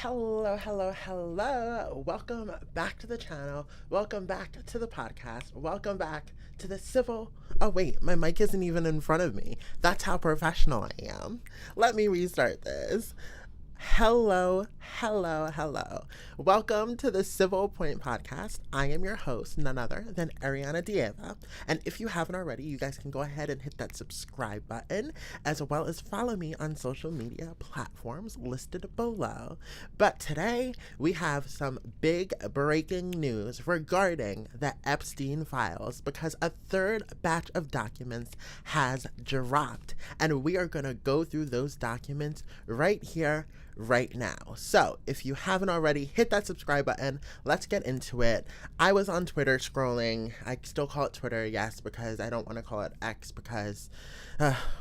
Hello, hello, hello. Welcome back to the channel. Welcome back to the podcast. Welcome back to the civil. Oh, wait, my mic isn't even in front of me. That's how professional I am. Let me restart this. Hello, hello, hello. Welcome to the Civil Point Podcast. I am your host, none other than Ariana Dieva. And if you haven't already, you guys can go ahead and hit that subscribe button, as well as follow me on social media platforms listed below. But today, we have some big breaking news regarding the Epstein files, because a third batch of documents has dropped. And we are going to go through those documents right here, right now. So if you haven't already, hit that subscribe button. Let's get into it. I was on Twitter scrolling. I still call it Twitter, yes, because I don't want to call it X, because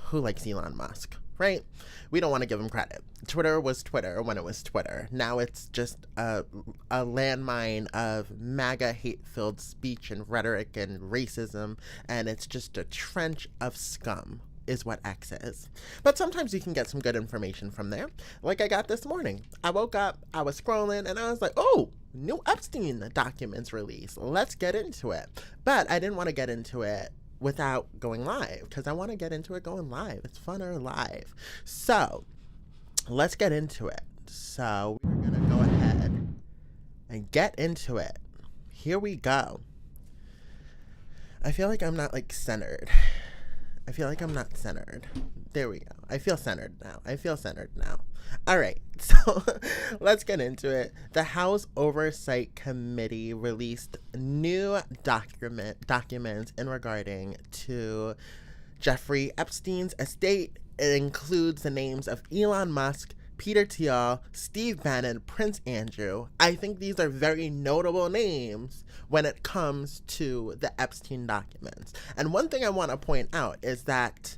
who likes Elon Musk, right? We don't want to give him credit. Twitter was Twitter when it was Twitter. Now it's just a landmine of MAGA hate-filled speech and rhetoric and racism, and it's just a trench of scum is what X is. But sometimes you can get some good information from there, like I got this morning. I woke up, I was scrolling, and I was like, oh, new Epstein documents released. Let's get into it. But I didn't want to get into it without going live, because I want to get into it going live. It's funner live. So let's get into it. So we're going to go ahead and get into it. Here we go. I feel like I'm not centered. I feel like I'm not centered. There we go. I feel centered now. All right, so let's get into it. The House Oversight Committee released new documents in regarding to Jeffrey Epstein's estate. It includes the names of Elon Musk, Peter Thiel, Steve Bannon, Prince Andrew. I think these are very notable names when it comes to the Epstein documents. And one thing I want to point out is that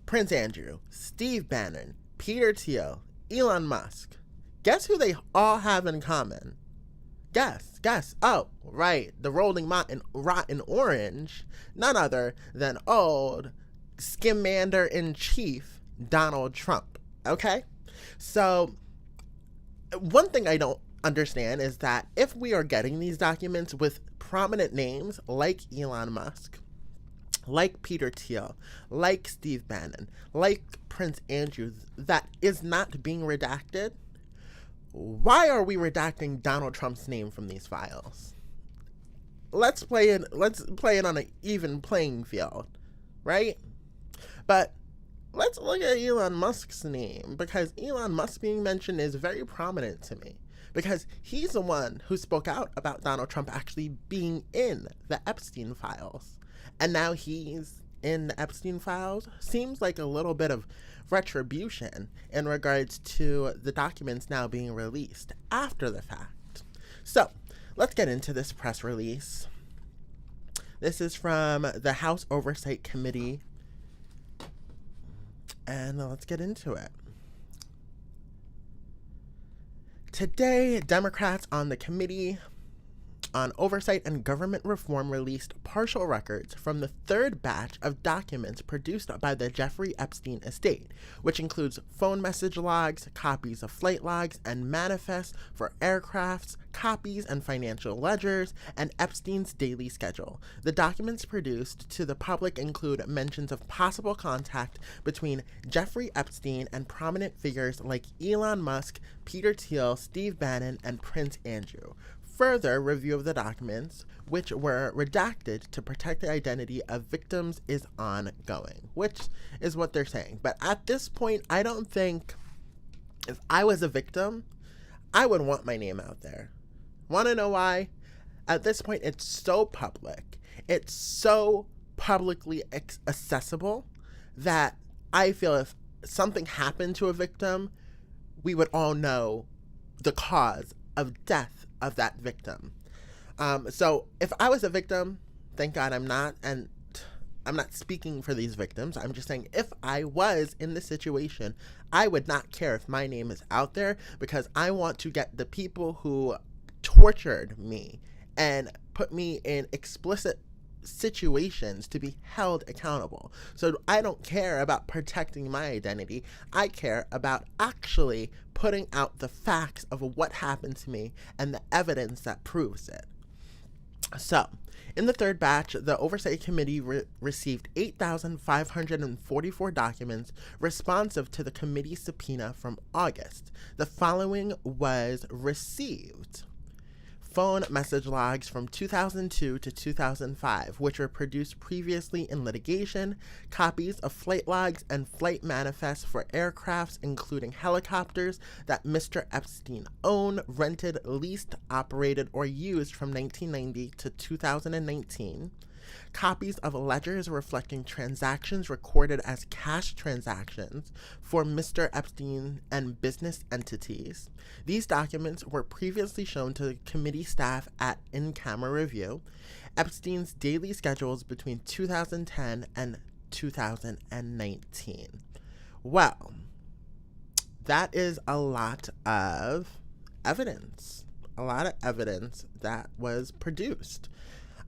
Prince Andrew, Steve Bannon, Peter Thiel, Elon Musk, guess who they all have in common? Guess. Oh, right. The rolling rotten orange. None other than old Scamander-in-Chief Donald Trump. Okay? So, one thing I don't understand is that if we are getting these documents with prominent names like Elon Musk, like Peter Thiel, like Steve Bannon, like Prince Andrew, that is not being redacted, why are we redacting Donald Trump's name from these files? Let's play it on an even playing field, right? But let's look at Elon Musk's name, because Elon Musk being mentioned is very prominent to me, because he's the one who spoke out about Donald Trump actually being in the Epstein files. And now he's in the Epstein files. Seems like a little bit of retribution in regards to the documents now being released after the fact. So let's get into this press release. This is from the House Oversight Committee. And let's get into it. Today, Democrats on the Committee on Oversight and Government Reform released partial records from the third batch of documents produced by the Jeffrey Epstein estate, which includes phone message logs, copies of flight logs and manifests for aircrafts, copies and financial ledgers, and Epstein's daily schedule. The documents produced to the public include mentions of possible contact between Jeffrey Epstein and prominent figures like Elon Musk, Peter Thiel, Steve Bannon, and Prince Andrew. Further review of the documents, which were redacted to protect the identity of victims, is ongoing, which is what they're saying. But at this point, I don't think if I was a victim, I would want my name out there. Want to know why? At this point, it's so public. It's so publicly accessible that I feel if something happened to a victim, we would all know the cause of death of that victim. So if I was a victim, thank God I'm not, and I'm not speaking for these victims. I'm just saying if I was in this situation, I would not care if my name is out there, because I want to get the people who tortured me and put me in explicit situations to be held accountable. So I don't care about protecting my identity. I care about actually putting out the facts of what happened to me and the evidence that proves it. So, in the third batch, the Oversight Committee received 8,544 documents responsive to the committee's subpoena from August. The following was received: phone message logs from 2002 to 2005, which were produced previously in litigation, copies of flight logs and flight manifests for aircrafts, including helicopters that Mr. Epstein owned, rented, leased, operated, or used from 1990 to 2019, copies of ledgers reflecting transactions recorded as cash transactions for Mr. Epstein and business entities. These documents were previously shown to committee staff at in-camera review. Epstein's daily schedules between 2010 and 2019. Well, that is a lot of evidence. A lot of evidence that was produced.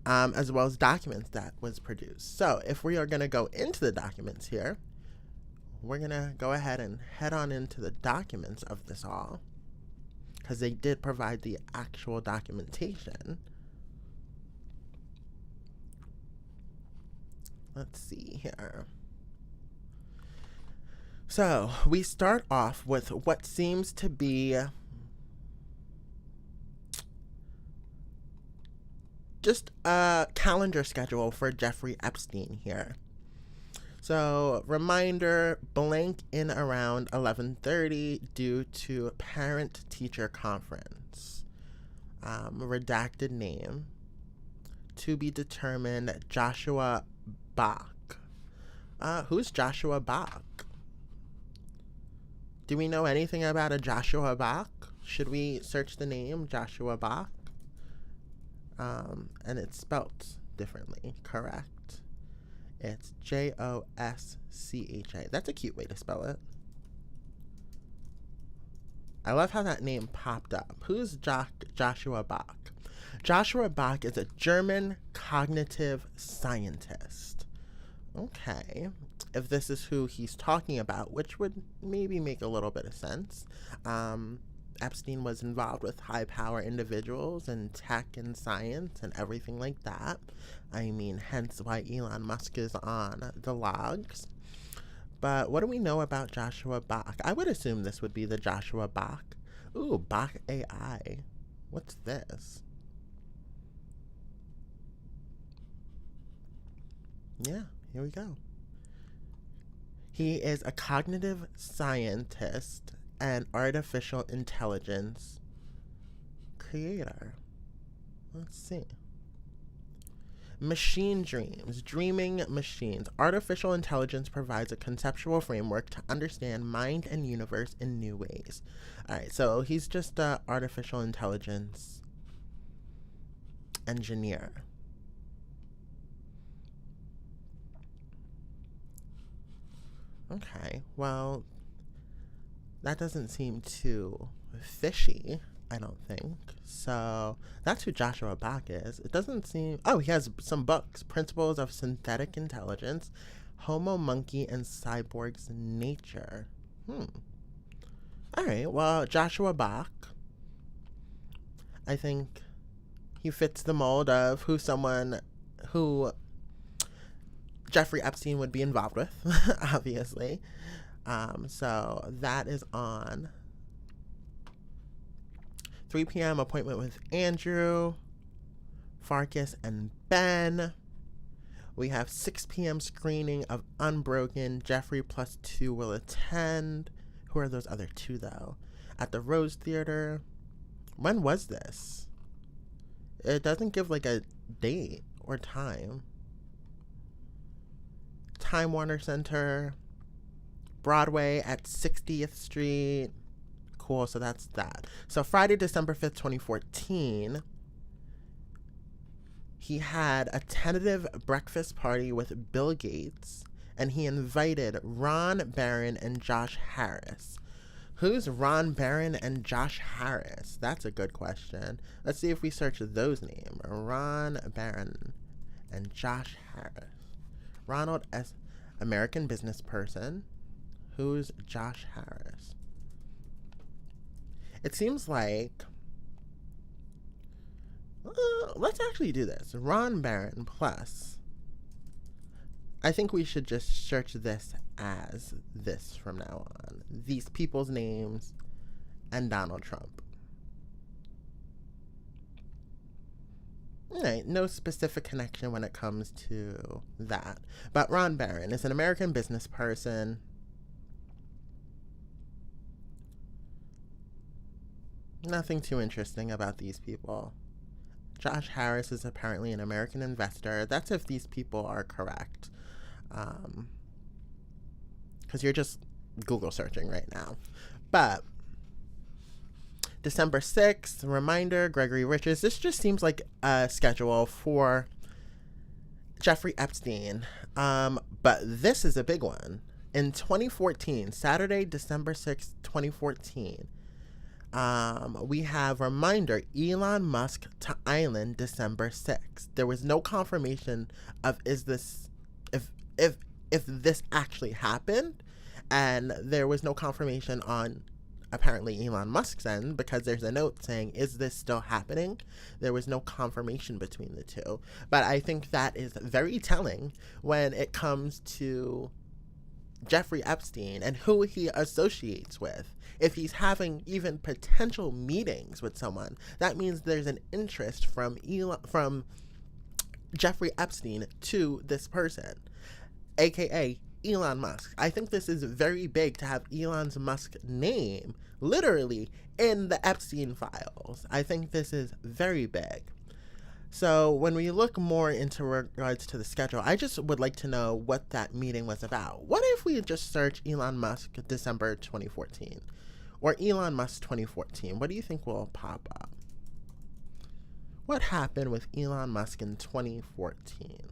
As well as documents that was produced. So if we are going to go into the documents here, we're going to go ahead and head on into the documents of this all, because they did provide the actual documentation. Let's see here. So we start off with what seems to be just a calendar schedule for Jeffrey Epstein here. So, reminder, blank in around 11:30 due to parent-teacher conference. Redacted name. To be determined, Joshua Bach. Who's Joshua Bach? Do we know anything about a Joshua Bach? Should we search the name Joshua Bach? And it's spelt differently, correct? It's Joschha. That's a cute way to spell it. I love how that name popped up. Who's Joshua Bach? Joshua Bach is a German cognitive scientist. Okay. If this is who he's talking about, which would maybe make a little bit of sense. Epstein was involved with high-power individuals in tech and science and everything like that. I mean, hence why Elon Musk is on the logs. But what do we know about Joshua Bach? I would assume this would be the Joshua Bach. Ooh, Bach AI. What's this? Yeah, here we go. He is a cognitive scientist and artificial intelligence creator. Let's see. Machine dreams, dreaming machines. Artificial intelligence provides a conceptual framework to understand mind and universe in new ways. All right, so he's just an artificial intelligence engineer. Okay, well, that doesn't seem too fishy, I don't think. So that's who Joshua Bach is. It doesn't seem... Oh, he has some books. Principles of Synthetic Intelligence, Homo, Monkey, and Cyborg's Nature. All right, well, Joshua Bach, I think he fits the mold of who Jeffrey Epstein would be involved with, obviously. So that is on 3 p.m. appointment with Andrew, Farkas, and Ben. We have 6 p.m. screening of Unbroken. Jeffrey plus 2 will attend. Who are those other 2, though? At the Rose Theater. When was this? It doesn't give like a date or time. Time Warner Center. Broadway at 60th Street. Cool, so that's that. So Friday, December 5th, 2014, he had a tentative breakfast party with Bill Gates, and he invited Ron Barron and Josh Harris. Who's Ron Barron and Josh Harris? That's a good question. Let's see if we search those names. Ron Barron and Josh Harris. Ronald S. American business person. Who's Josh Harris? It seems like, let's actually do this. Ron Bannon plus. I think we should just search this as this from now on. These people's names and Donald Trump. Right, no specific connection when it comes to that. But Ron Bannon is an American business person. Nothing too interesting about these people. Josh Harris is apparently an American investor. That's if these people are correct. Because you're just Google searching right now. But December 6th, reminder, Gregory Richards. This just seems like a schedule for Jeffrey Epstein. But this is a big one. In 2014, Saturday, December 6th, 2014, we have reminder, Elon Musk to Island, December 6th. There was no confirmation of if this actually happened, and there was no confirmation on apparently Elon Musk's end, because there's a note saying, is this still happening? There was no confirmation between the two. But I think that is very telling when it comes to Jeffrey Epstein and who he associates with. If he's having even potential meetings with someone, that means there's an interest from Jeffrey Epstein to this person, aka Elon Musk. I think this is very big to have Elon Musk's name literally in the Epstein files. I think this is very big. So when we look more into regards to the schedule, I just would like to know what that meeting was about. What if we just search Elon Musk December 2014 or Elon Musk 2014? What do you think will pop up? What happened with Elon Musk in 2014?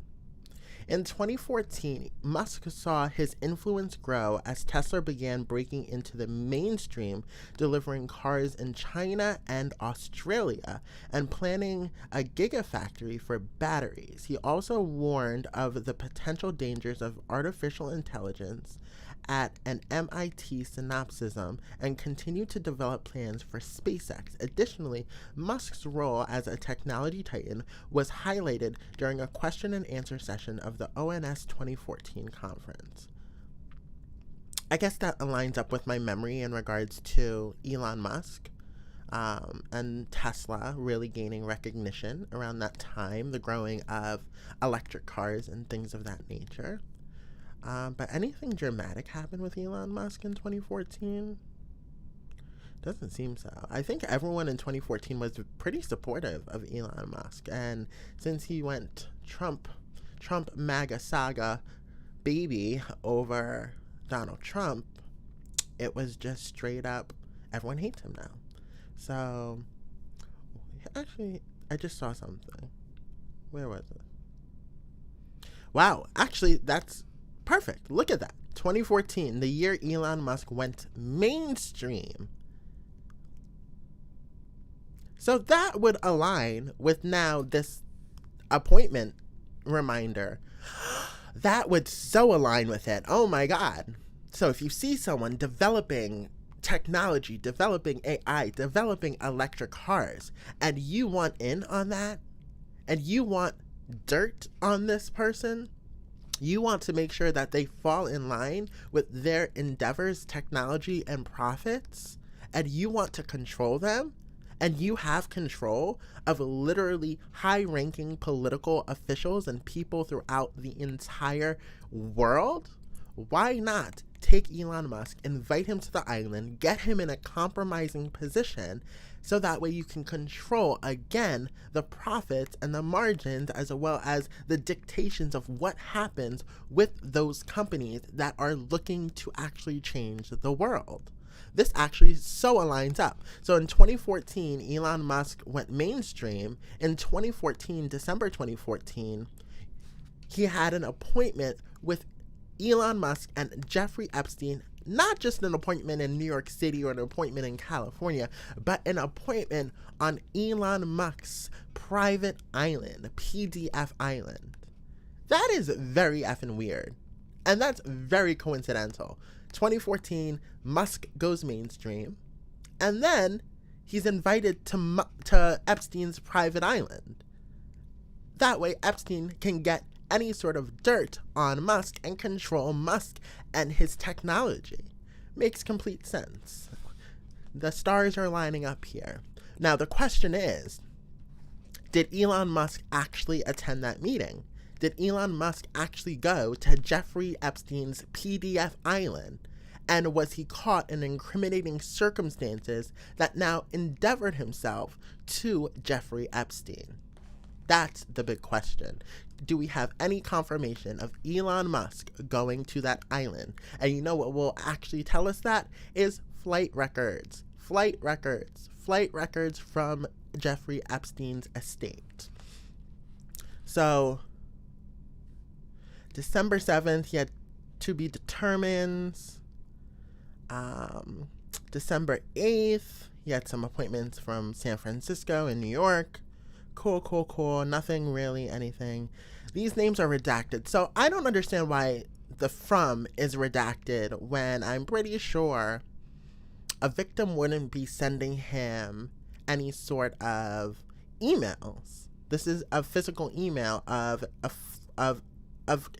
In 2014, Musk saw his influence grow as Tesla began breaking into the mainstream, delivering cars in China and Australia, and planning a gigafactory for batteries. He also warned of the potential dangers of artificial intelligence at an MIT synopsism and continued to develop plans for SpaceX. Additionally, Musk's role as a technology titan was highlighted during a question and answer session of the ONS 2014 conference. I guess that aligns up with my memory in regards to Elon Musk and Tesla really gaining recognition around that time, the growing of electric cars and things of that nature. But anything dramatic happened with Elon Musk in 2014? Doesn't seem so. I think everyone in 2014 was pretty supportive of Elon Musk. And since he went Trump MAGA saga baby over Donald Trump, it was just straight up, everyone hates him now. So, actually, I just saw something. Where was it? Wow, actually, that's perfect. Look at that. 2014, the year Elon Musk went mainstream. So that would align with now this appointment reminder. That would so align with it. Oh my God. So if you see someone developing technology, developing AI, developing electric cars, and you want in on that, and you want dirt on this person, you want to make sure that they fall in line with their endeavors, technology, and profits, and you want to control them, and you have control of literally high-ranking political officials and people throughout the entire world, why not take Elon Musk, invite him to the island, get him in a compromising position, so that way you can control, again, the profits and the margins, as well as the dictations of what happens with those companies that are looking to actually change the world. This actually so aligns up. So in 2014, Elon Musk went mainstream. In 2014, December 2014, he had an appointment with Elon Musk and Jeffrey Epstein, not just an appointment in New York City or an appointment in California, but an appointment on Elon Musk's private island, PDF Island. That is very effing weird. And that's very coincidental. 2014, Musk goes mainstream. And then he's invited to Epstein's private island. That way, Epstein can get any sort of dirt on Musk and control Musk and his technology. Makes complete sense. The stars are lining up here. Now, the question is, did Elon Musk actually attend that meeting? Did Elon Musk actually go to Jeffrey Epstein's PDF island? And was he caught in incriminating circumstances that now endeavored himself to Jeffrey Epstein? That's the big question. Do we have any confirmation of Elon Musk going to that island? And you know what will actually tell us that is flight records. Flight records from Jeffrey Epstein's estate. So, December 7th, he had to be determined. December 8th, he had some appointments from San Francisco and New York. Cool. Nothing really, anything. These names are redacted. So I don't understand why the from is redacted when I'm pretty sure a victim wouldn't be sending him any sort of emails. This is a physical email of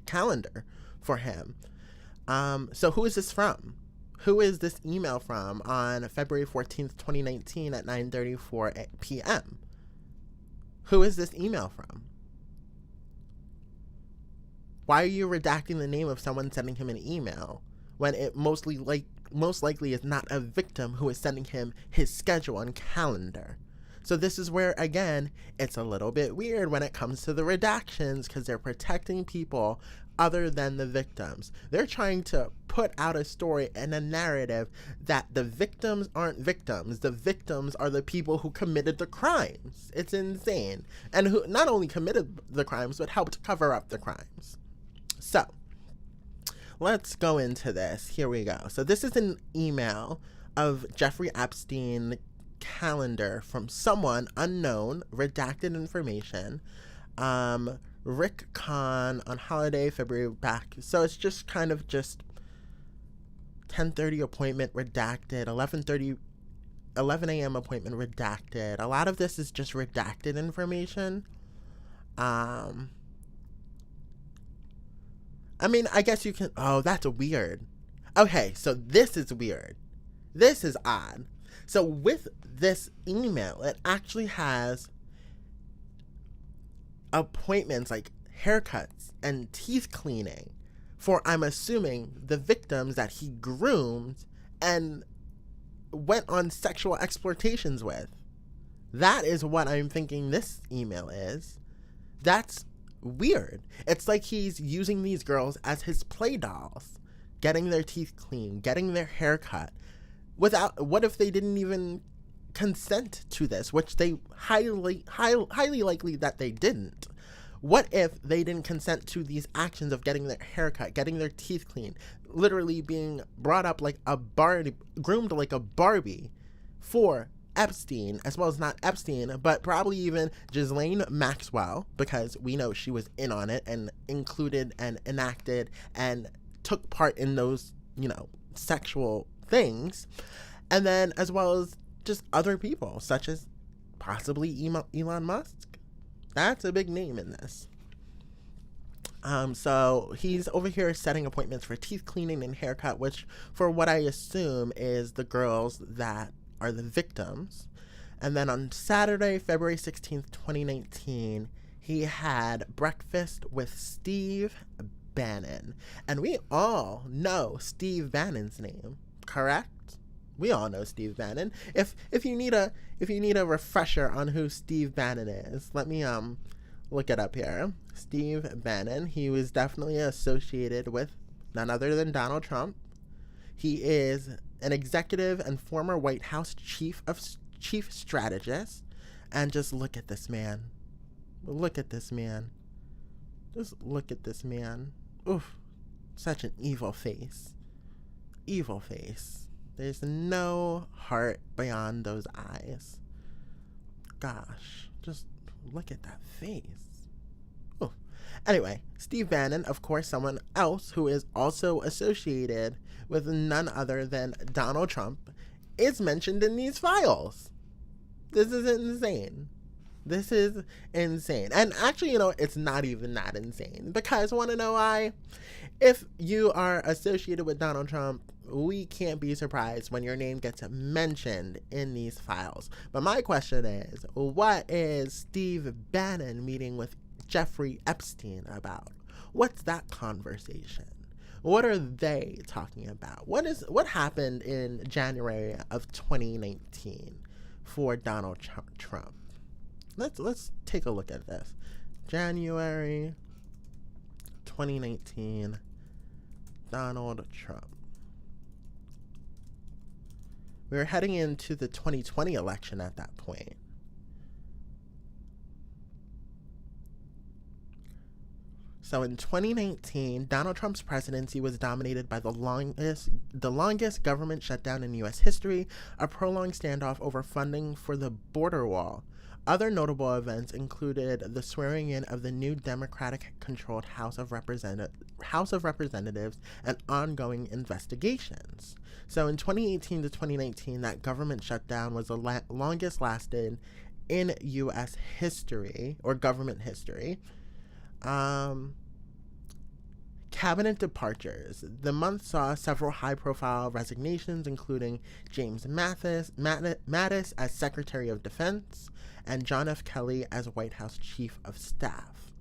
calendar for him. So who is this from? Who is this email from on February 14th, 2019 at 9:34 p.m.? Who is this email from? Why are you redacting the name of someone sending him an email when it most likely is not a victim who is sending him his schedule and calendar? So this is where, again, it's a little bit weird when it comes to the redactions because they're protecting people other than the victims. They're trying to put out a story and a narrative that the victims aren't victims. The victims are the people who committed the crimes. It's insane. And who not only committed the crimes, but helped cover up the crimes. So, let's go into this. Here we go. So this is an email of Jeffrey Epstein calendar from someone unknown, redacted information. Rick Kahn on holiday, February back. So it's just kind of just 10:30 appointment redacted, 11 a.m. appointment redacted. A lot of this is just redacted information. I mean, I guess you can, oh, that's weird. Okay, so this is weird. This is odd. So with this email, it actually has appointments like haircuts and teeth cleaning for, I'm assuming, the victims that he groomed and went on sexual exploitations with. That is what I'm thinking this email is. That's weird. It's like he's using these girls as his play dolls, getting their teeth clean, getting their hair cut. What if they didn't even consent to this, which they highly likely that they didn't? What if they didn't consent to these actions of getting their haircut, getting their teeth clean, literally being brought up like a Barbie, groomed like a Barbie for Epstein, as well as not Epstein, but probably even Ghislaine Maxwell, because we know she was in on it and included and enacted and took part in those, sexual things. And then as well as just other people, such as possibly Elon Musk. That's a big name in this. So he's over here setting appointments for teeth cleaning and haircut, which for what I assume is the girls that are the victims. And then on Saturday, February 16th, 2019, he had breakfast with Steve Bannon. And we all know Steve Bannon's name, correct? We all know Steve Bannon. If you need a refresher on who Steve Bannon is, let me look it up here. Steve Bannon, he was definitely associated with none other than Donald Trump. He is an executive and former White House chief strategist. And just look at this man. Look at this man. Just look at this man. Oof. Such an evil face. Evil face. There's no heart beyond those eyes. Gosh, just look at that face. Oof. Anyway, Steve Bannon, of course, someone else who is also associated with none other than Donald Trump, is mentioned in these files. This is insane. This is insane. And actually, it's not even that insane. Because, want to know why? If you are associated with Donald Trump, we can't be surprised when your name gets mentioned in these files. But my question is, what is Steve Bannon meeting with Jeffrey Epstein about? What's that conversation? What are they talking about? What happened in January of 2019 for Donald Trump? Let's take a look at this. January 2019, Donald Trump. We were heading into the 2020 election at that point. So in 2019, Donald Trump's presidency was dominated by the longest government shutdown in U.S. history, a prolonged standoff over funding for the border wall. Other notable events included the swearing in of the new Democratic-controlled House of Representatives and ongoing investigations. So in 2018 to 2019, that government shutdown was the longest lasted in U.S. history, or government history. Cabinet departures. The month saw several high-profile resignations, including James Mattis as Secretary of Defense and John F. Kelly as White House Chief of Staff.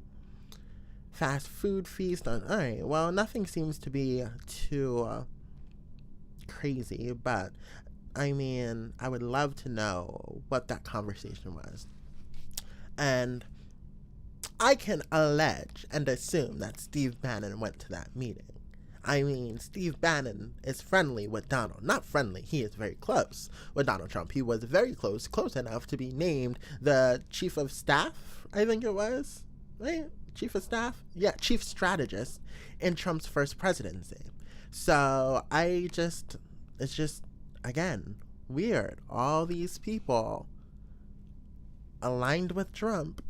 Fast food feast on... All right, well, nothing seems to be too crazy, but, I mean, I would love to know what that conversation was. And I can allege and assume that Steve Bannon went to that meeting. I mean, Steve Bannon is friendly with Donald. Not friendly, he is very close with Donald Trump. He was very close enough to be named the Chief of Staff, I think it was, right? Chief of Staff? Yeah, Chief Strategist in Trump's first presidency. So it's just, again, weird. All these people aligned with Trump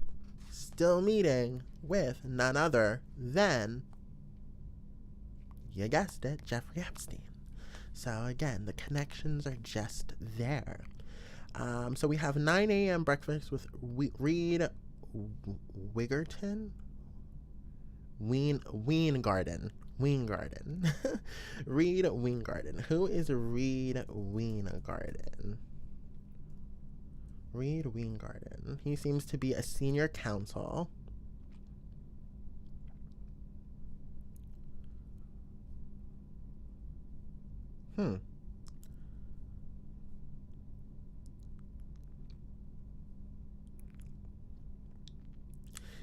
still meeting with none other than, you guessed it, Jeffrey Epstein. So again, the connections are just there. So we have 9 a.m. breakfast with Reed Weingarten. Reed Weingarten. Who is Reed Weingarten? Reed Weingarten. He seems to be a senior counsel.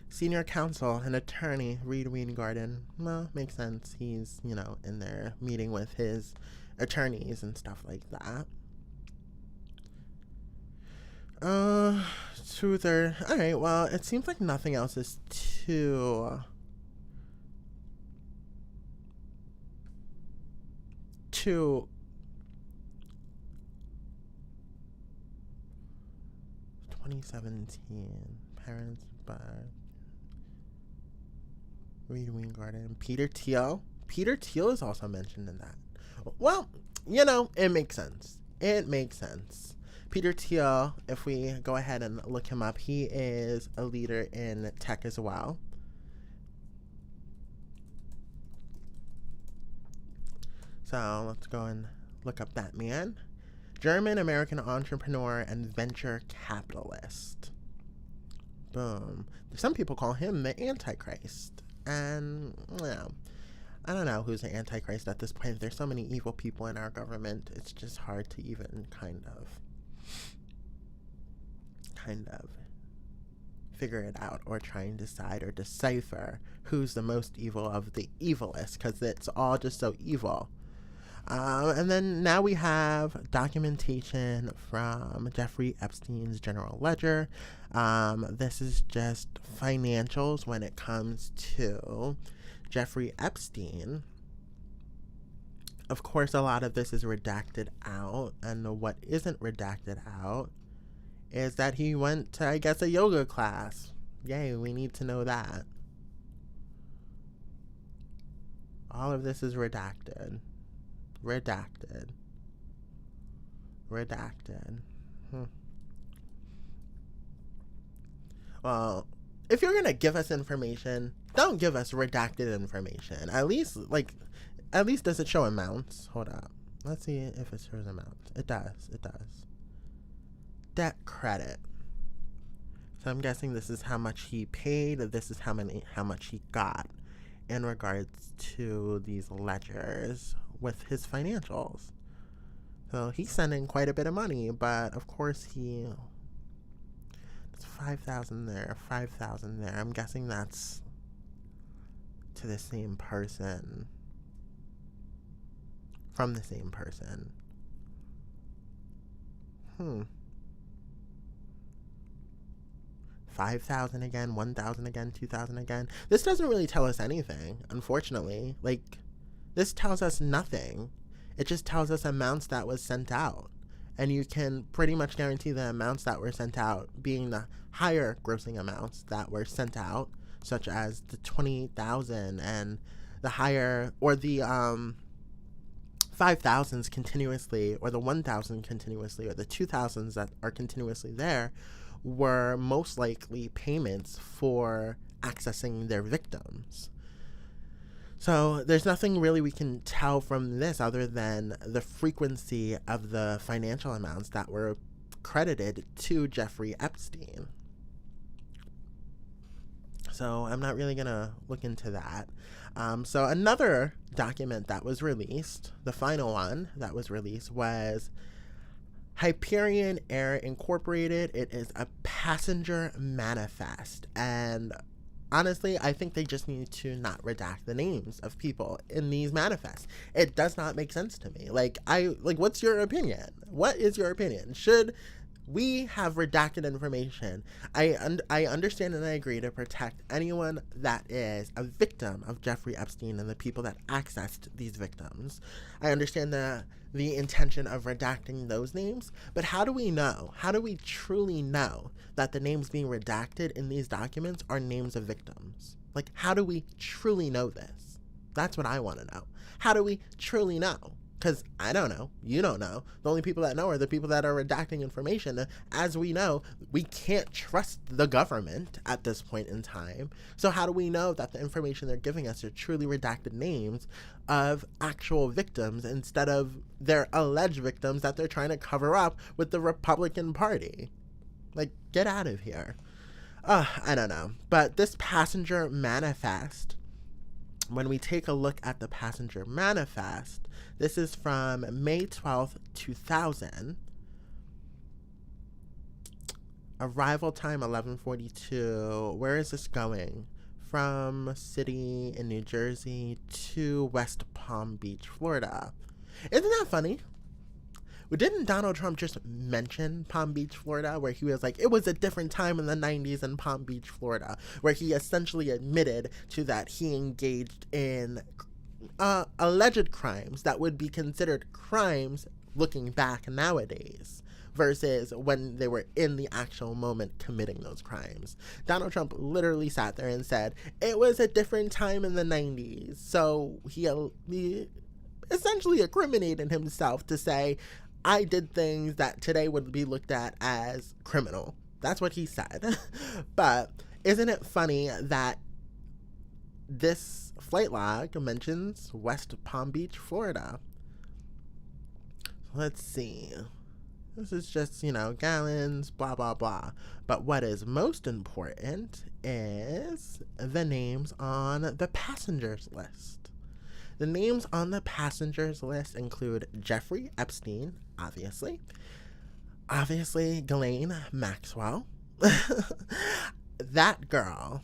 Senior counsel and attorney, Reed Weingarten. Well, makes sense. He's, in there meeting with his attorneys and stuff like that. Truther. Alright, well, it seems like nothing else is too 2017 parents by Reed Weingarten. Peter Thiel. Peter Thiel is also mentioned in that. Well, it makes sense. It makes sense. Peter Thiel, if we go ahead and look him up, he is a leader in tech as well. So let's go and look up that man. German-American entrepreneur and venture capitalist. Boom. Some people call him the Antichrist. And, I don't know who's the Antichrist at this point. There's so many evil people in our government. It's just hard to even kind of figure it out or try and decide or decipher who's the most evil of the evilest, because it's all just so evil. And then now we have documentation from Jeffrey Epstein's general ledger. This is just financials when it comes to Jeffrey Epstein. Of course, a lot of this is redacted out, and what isn't redacted out is that he went to, I guess, a yoga class. Yay, we need to know that. All of this is redacted. Redacted. Redacted. Well, if you're gonna give us information, don't give us redacted information. At least does it show amounts? Hold up. Let's see if it shows amounts. It does. It does. Debt credit. So I'm guessing this is how much he paid. This is how much he got in regards to these ledgers with his financials. So he's sending quite a bit of money, but of course it's 5,000 there, 5,000 there. I'm guessing that's to the same person. From the same person. 5,000 again, 1,000 again, 2,000 again. This doesn't really tell us anything, unfortunately. This tells us nothing. It just tells us amounts that was sent out. And you can pretty much guarantee the amounts that were sent out being the higher grossing amounts that were sent out, such as the 20,000 and the higher, or the 5,000s continuously, or the 1,000 continuously, or the 2,000s that are continuously there, were most likely payments for accessing their victims. So there's nothing really we can tell from this other than the frequency of the financial amounts that were credited to Jeffrey Epstein. So I'm not really going to look into that. So another document that was released, the final one that was released, was Hyperion Air Incorporated. It is a passenger manifest. And honestly, I think they just need to not redact the names of people in these manifests. It does not make sense to me. What's your opinion? What is your opinion? Should we have redacted information? I understand and I agree to protect anyone that is a victim of Jeffrey Epstein and the people that accessed these victims. I understand the intention of redacting those names, but how do we know? How do we truly know that the names being redacted in these documents are names of victims? How do we truly know this? That's what I want to know. How do we truly know? Because I don't know. You don't know. The only people that know are the people that are redacting information. As we know, we can't trust the government at this point in time. So how do we know that the information they're giving us are truly redacted names of actual victims instead of their alleged victims that they're trying to cover up with the Republican Party? Get out of here. I don't know. But this passenger manifest, when we take a look at the passenger manifest, this is from May 12th, 2000. Arrival time 11:42. Where is this going? From a city in New Jersey to West Palm Beach, Florida. Isn't that funny? Didn't Donald Trump just mention Palm Beach, Florida, where he was like, it was a different time in the 90s in Palm Beach, Florida, where he essentially admitted to that he engaged in alleged crimes that would be considered crimes looking back nowadays versus when they were in the actual moment committing those crimes. Donald Trump literally sat there and said, it was a different time in the 90s. So he essentially incriminated himself to say, I did things that today would be looked at as criminal. That's what he said. But isn't it funny that this flight log mentions West Palm Beach, Florida? Let's see. This is just, gallons, blah, blah, blah. But what is most important is the names on the passengers list. The names on the passengers list include Jeffrey Epstein, obviously Ghislaine Maxwell. That girl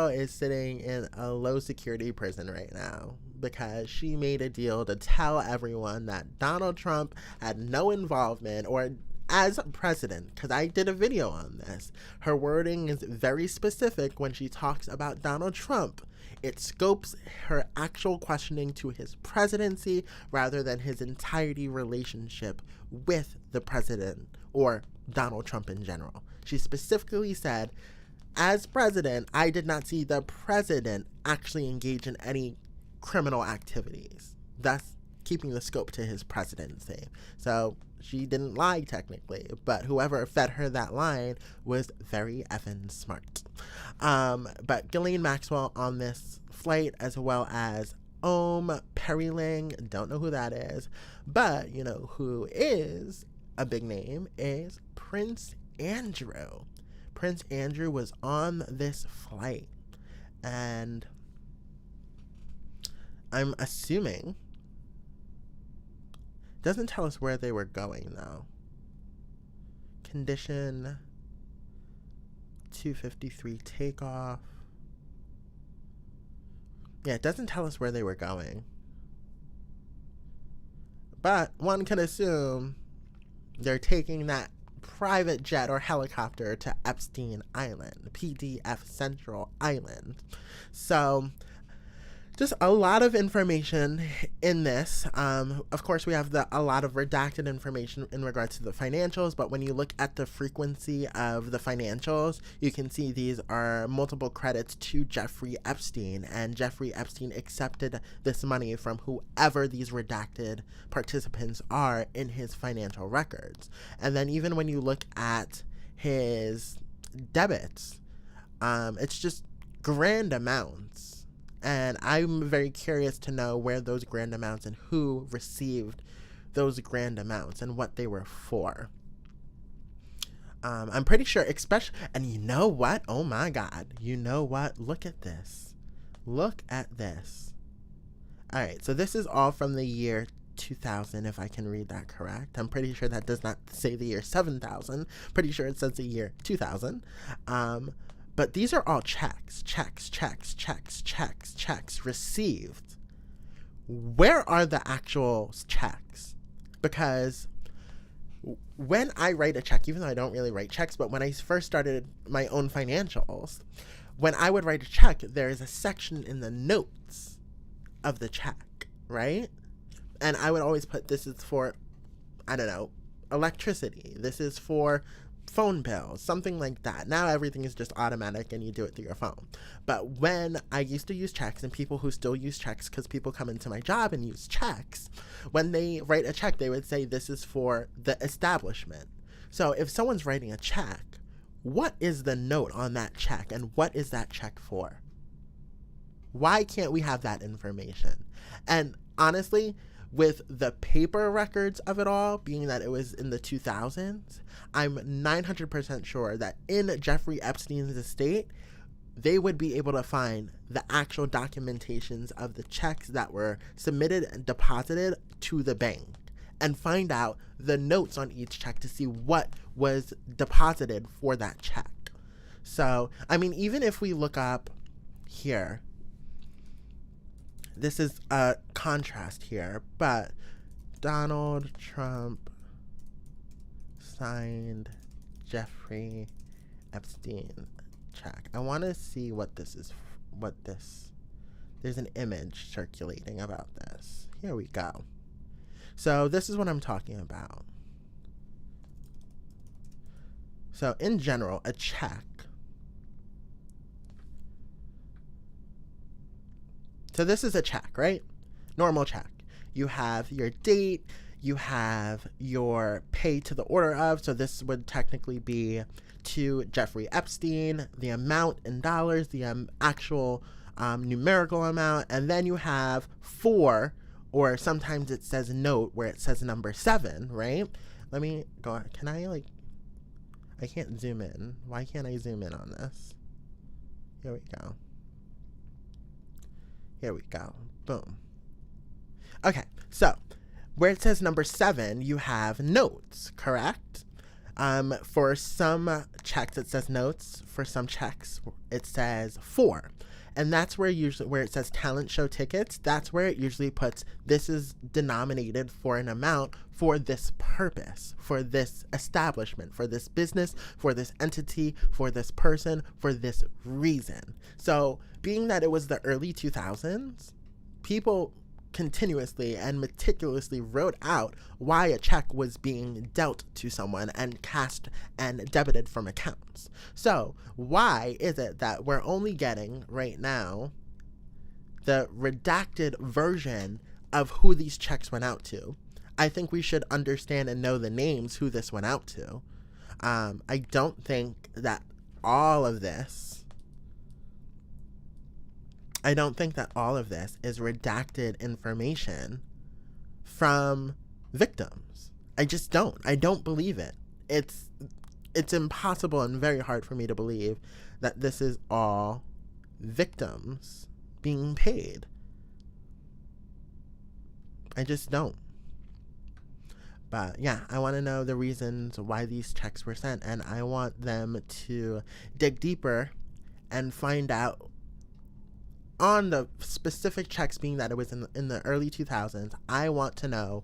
is sitting in a low security prison right now because she made a deal to tell everyone that Donald Trump had no involvement, or as president, because I did a video on this. Her wording is very specific when she talks about Donald Trump. It scopes her actual questioning to his presidency rather than his entirety relationship with the president or Donald Trump in general. She specifically said, as president, I did not see the president actually engage in any criminal activities, thus keeping the scope to his presidency. So she didn't lie technically, but whoever fed her that line was very effing smart. But Ghislaine Maxwell on this flight, as well as Periling, don't know who that is, but you know who is a big name is Prince Andrew. Prince Andrew was on this flight, and I'm assuming, doesn't tell us where they were going though. Condition 253 takeoff. Yeah, it doesn't tell us where they were going. But one can assume they're taking that private jet or helicopter to Epstein Island, PDF Central Island. So just a lot of information in this. Of course, we have a lot of redacted information in regards to the financials, but when you look at the frequency of the financials, you can see these are multiple credits to Jeffrey Epstein, and Jeffrey Epstein accepted this money from whoever these redacted participants are in his financial records. And then even when you look at his debits, it's just grand amounts. And I'm very curious to know where those grand amounts and who received those grand amounts and what they were for. I'm pretty sure, especially, and you know what? Oh my God. You know what? Look at this. Look at this. All right. So this is all from the year 2000, if I can read that correct. I'm pretty sure that does not say the year 7000. Pretty sure it says the year 2000. But these are all checks received. Where are the actual checks? Because when I write a check, even though I don't really write checks, but when I first started my own financials, when I would write a check, there is a section in the notes of the check, right? And I would always put, this is for, I don't know, electricity. This is for phone bills, something like that. Now everything is just automatic and you do it through your phone. But when I used to use checks, and people who still use checks, because people come into my job and use checks, when they write a check, they would say this is for the establishment. So if someone's writing a check, what is the note on that check, and what is that check for? Why can't we have that information? And honestly, with the paper records of it all, being that it was in the 2000s, I'm 900% sure that in Jeffrey Epstein's estate, they would be able to find the actual documentations of the checks that were submitted and deposited to the bank, and find out the notes on each check to see what was deposited for that check. So, I mean, even if we look up here, this is a contrast here, but Donald Trump signed Jeffrey Epstein check. I want to see what this is, there's an image circulating about this. Here we go. So this is what I'm talking about. So in general, a check. So this is a check, right? Normal check. You have your date, you have your pay to the order of, so this would technically be to Jeffrey Epstein, the amount in dollars, the actual numerical amount, and then you have for, or sometimes it says note where it says number 7, right? Let me go on. Can I I can't zoom in. Why can't I zoom in on this? Here we go. Here we go. Boom. Okay, so where it says number 7, you have notes, correct? For some checks, it says notes. For some checks, it says for. And that's where it says talent show tickets, that's where it usually puts, this is denominated for an amount for this purpose, for this establishment, for this business, for this entity, for this person, for this reason. So being that it was the early 2000s, people continuously and meticulously wrote out why a check was being dealt to someone and cashed and debited from accounts. So why is it that we're only getting right now the redacted version of who these checks went out to. I think we should understand and know the names who this went out to. I don't think that all of this is redacted information from victims. I just don't. I don't believe it. It's impossible and very hard for me to believe that this is all victims being paid. I just don't. But yeah, I want to know the reasons why these checks were sent, and I want them to dig deeper and find out on the specific checks, being that it was in the early 2000s. I want to know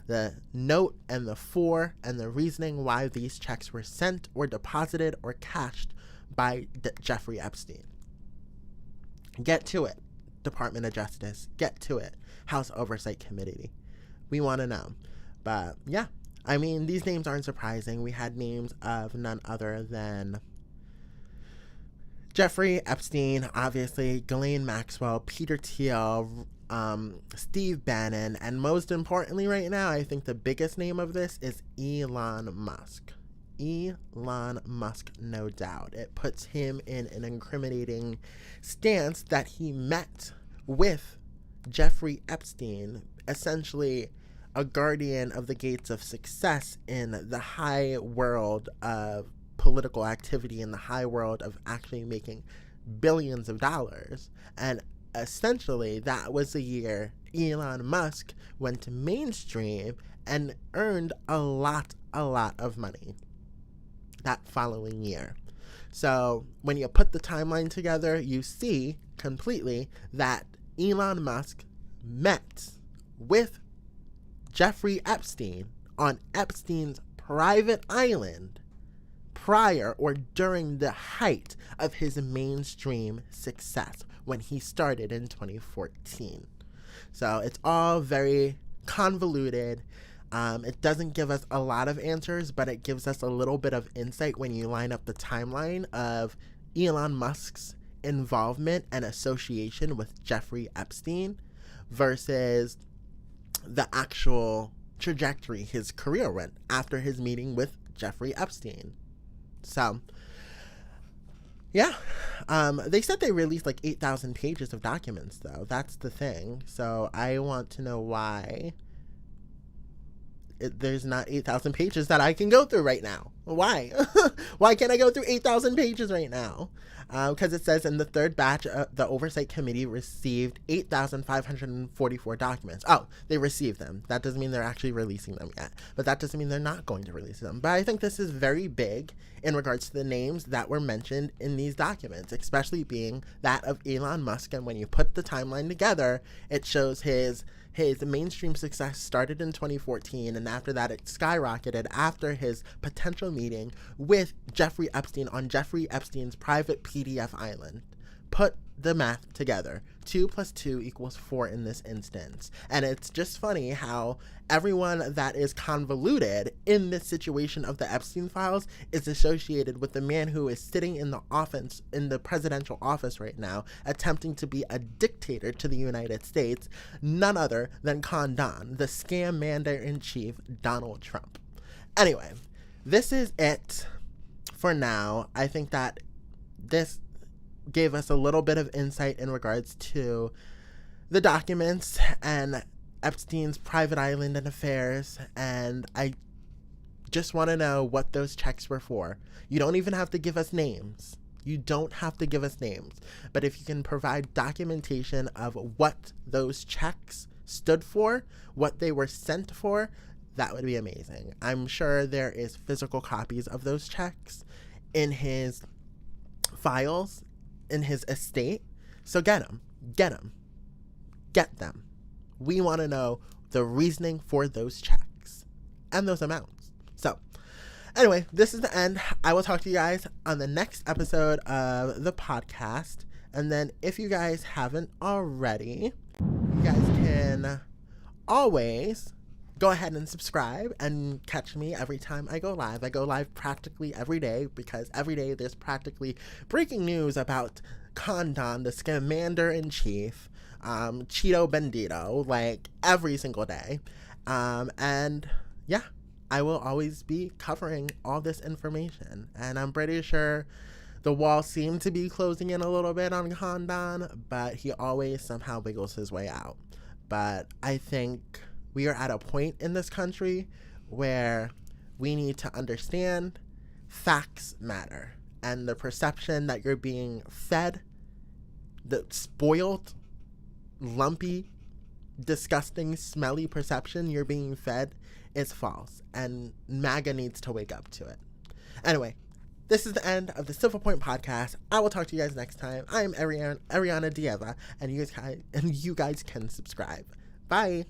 the note and the for and the reasoning why these checks were sent or deposited or cashed by Jeffrey Epstein. Get to it, Department of Justice. Get to it, House Oversight Committee. We want to know. But yeah, I mean, these names aren't surprising. We had names of none other than Jeffrey Epstein, obviously, Ghislaine Maxwell, Peter Thiel, Steve Bannon, and most importantly right now, I think the biggest name of this is Elon Musk. Elon Musk, no doubt. It puts him in an incriminating stance that he met with Jeffrey Epstein, essentially a guardian of the gates of success in the high world of political activity, in the high world of actually making billions of dollars. And essentially that was the year Elon Musk went mainstream and earned a lot of money that following year. So when you put the timeline together, you see completely that Elon Musk met with Jeffrey Epstein on Epstein's private island prior or during the height of his mainstream success when he started in 2014. So it's all very convoluted. It doesn't give us a lot of answers, but it gives us a little bit of insight when you line up the timeline of Elon Musk's involvement and association with Jeffrey Epstein versus the actual trajectory his career went after his meeting with Jeffrey Epstein. So, yeah, they said they released like 8,000 pages of documents, though. That's the thing. So I want to know why there's not 8,000 pages that I can go through right now. Why? Why can't I go through 8,000 pages right now? Because it says in the third batch, the Oversight Committee received 8,544 documents. Oh, they received them. That doesn't mean they're actually releasing them yet. But that doesn't mean they're not going to release them. But I think this is very big in regards to the names that were mentioned in these documents, especially being that of Elon Musk. And when you put the timeline together, it shows his mainstream success started in 2014, and after that it skyrocketed after his potential meeting with Jeffrey Epstein on Jeffrey Epstein's private PDF island. Put the math together. 2 + 2 = 4 in this instance. And it's just funny how everyone that is convoluted in this situation of the Epstein files is associated with the man who is sitting in the office, in the presidential office right now, attempting to be a dictator to the United States, none other than Don, the scam commander-in-chief, Donald Trump. Anyway, this is it for now. I think that this gave us a little bit of insight in regards to the documents and Epstein's private island and affairs, and I just want to know what those checks were for. You don't even have to give us names. You don't have to give us names. But if you can provide documentation of what those checks stood for, what they were sent for, that would be amazing. I'm sure there is physical copies of those checks in his files, in his estate. So get them. We want to know the reasoning for those checks and those amounts. So anyway, this is the end. I will talk to you guys on the next episode of the podcast. And then if you guys haven't already, you guys can always go ahead and subscribe and catch me every time I go live. I go live practically every day because every day there's practically breaking news about Don, the commander-in-chief, Cheeto Bendito, like every single day. And yeah, I will always be covering all this information. And I'm pretty sure the wall seemed to be closing in a little bit on Khandan, but he always somehow wiggles his way out. But I think we are at a point in this country where we need to understand facts matter. And the perception that you're being fed, the spoiled, lumpy, disgusting, smelly perception you're being fed is false. And MAGA needs to wake up to it. Anyway, this is the end of the Civil Point podcast. I will talk to you guys next time. I am Ariana Dieva, and you guys can subscribe. Bye.